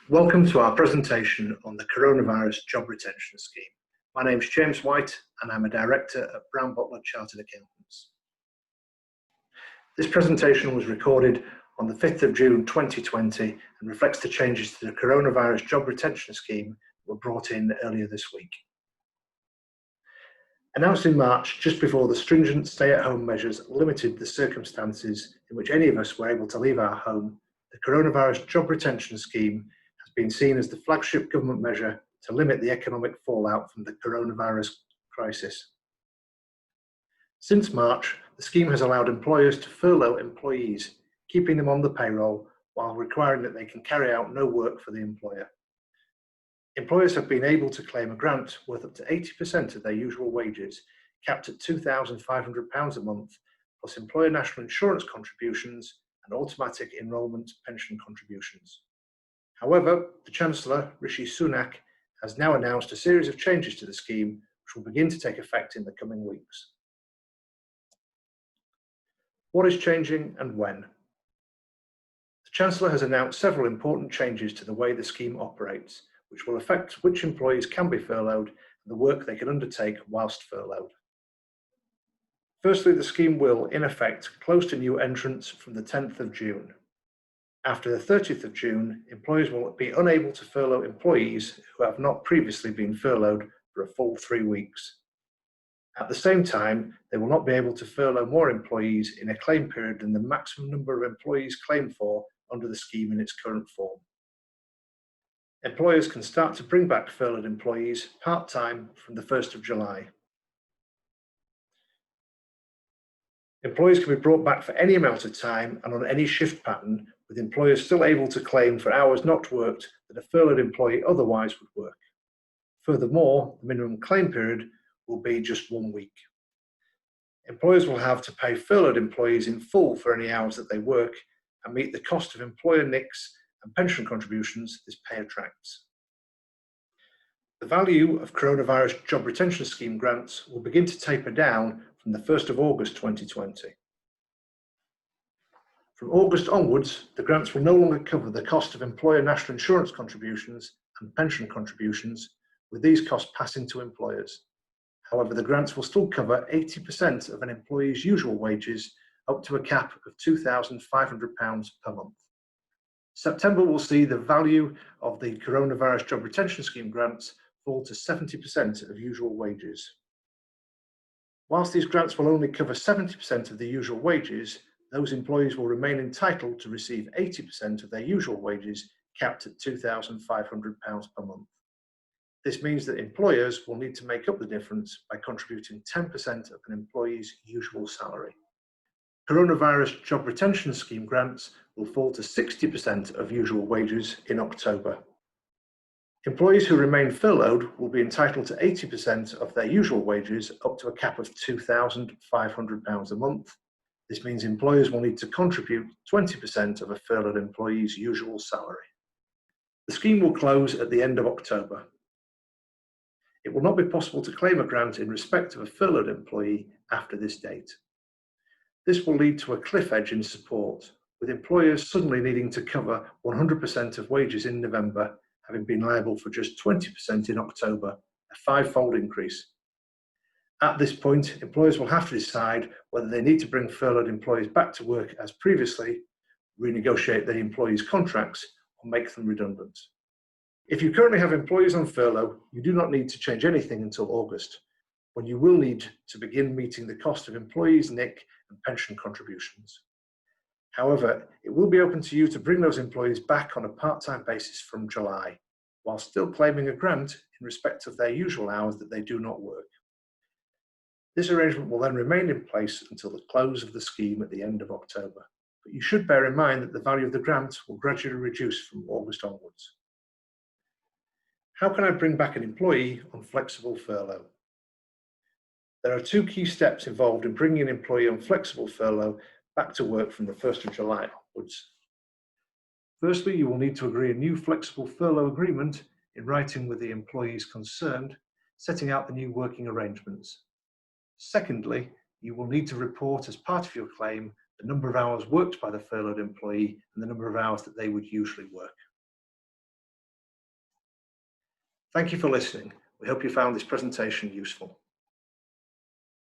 Welcome to our presentation on the Coronavirus Job Retention Scheme. My name is James White and I'm a Director at Brown Butler Chartered Accountants. This presentation was recorded on the 5th of June 2020 and reflects the changes to the Coronavirus Job Retention Scheme that were brought in earlier this week. Announced in March, just before the stringent stay-at-home measures limited the circumstances in which any of us were able to leave our home, the Coronavirus Job Retention Scheme has been seen as the flagship government measure to limit the economic fallout from the coronavirus crisis. Since March, the scheme has allowed employers to furlough employees, keeping them on the payroll while requiring that they can carry out no work for the employer. Employers have been able to claim a grant worth up to 80% of their usual wages, capped at £2,500 a month, plus employer national insurance contributions and automatic enrolment pension contributions. However, the Chancellor, Rishi Sunak, has now announced a series of changes to the scheme, which will begin to take effect in the coming weeks. What is changing and when? The Chancellor has announced several important changes to the way the scheme operates, which will affect which employees can be furloughed and the work they can undertake whilst furloughed. Firstly, the scheme will, in effect, close to new entrants from the 10th of June. After the 30th of June, employers will be unable to furlough employees who have not previously been furloughed for a full 3 weeks. At the same time, they will not be able to furlough more employees in a claim period than the maximum number of employees claimed for under the scheme in its current form. Employers can start to bring back furloughed employees part-time from the 1st of July. Employees can be brought back for any amount of time and on any shift pattern, with employers still able to claim for hours not worked that a furloughed employee otherwise would work. Furthermore, the minimum claim period will be just 1 week. Employers will have to pay furloughed employees in full for any hours that they work and meet the cost of employer NICs and pension contributions this pay attracts. The value of Coronavirus Job Retention Scheme grants will begin to taper down from the 1st of August 2020. From August onwards, the grants will no longer cover the cost of employer national insurance contributions and pension contributions, with these costs passing to employers. However, the grants will still cover 80% of an employee's usual wages up to a cap of £2,500 per month. September will see the value of the Coronavirus Job Retention Scheme grants fall to 70% of usual wages. Whilst these grants will only cover 70% of the usual wages, those employees will remain entitled to receive 80% of their usual wages, capped at £2,500 per month. This means that employers will need to make up the difference by contributing 10% of an employee's usual salary. Coronavirus Job Retention Scheme grants will fall to 60% of usual wages in October. Employees who remain furloughed will be entitled to 80% of their usual wages up to a cap of £2,500 a month. This means employers will need to contribute 20% of a furloughed employee's usual salary. The scheme will close at the end of October. It will not be possible to claim a grant in respect of a furloughed employee after this date. This will lead to a cliff edge in support, with employers suddenly needing to cover 100% of wages in November, having been liable for just 20% in October, a five-fold increase. At this point, employers will have to decide whether they need to bring furloughed employees back to work as previously, renegotiate their employees' contracts, or make them redundant. If you currently have employees on furlough, you do not need to change anything until August, when you will need to begin meeting the cost of employees' NIC and pension contributions. However, it will be open to you to bring those employees back on a part-time basis from July, while still claiming a grant in respect of their usual hours that they do not work. This arrangement will then remain in place until the close of the scheme at the end of October, but you should bear in mind that the value of the grant will gradually reduce from August onwards. How can I bring back an employee on flexible furlough? There are 2 key steps involved in bringing an employee on flexible furlough back to work from the 1st of July onwards. Firstly, you will need to agree a new flexible furlough agreement in writing with the employees concerned, setting out the new working arrangements. Secondly, you will need to report as part of your claim the number of hours worked by the furloughed employee and the number of hours that they would usually work. Thank you for listening. We hope you found this presentation useful.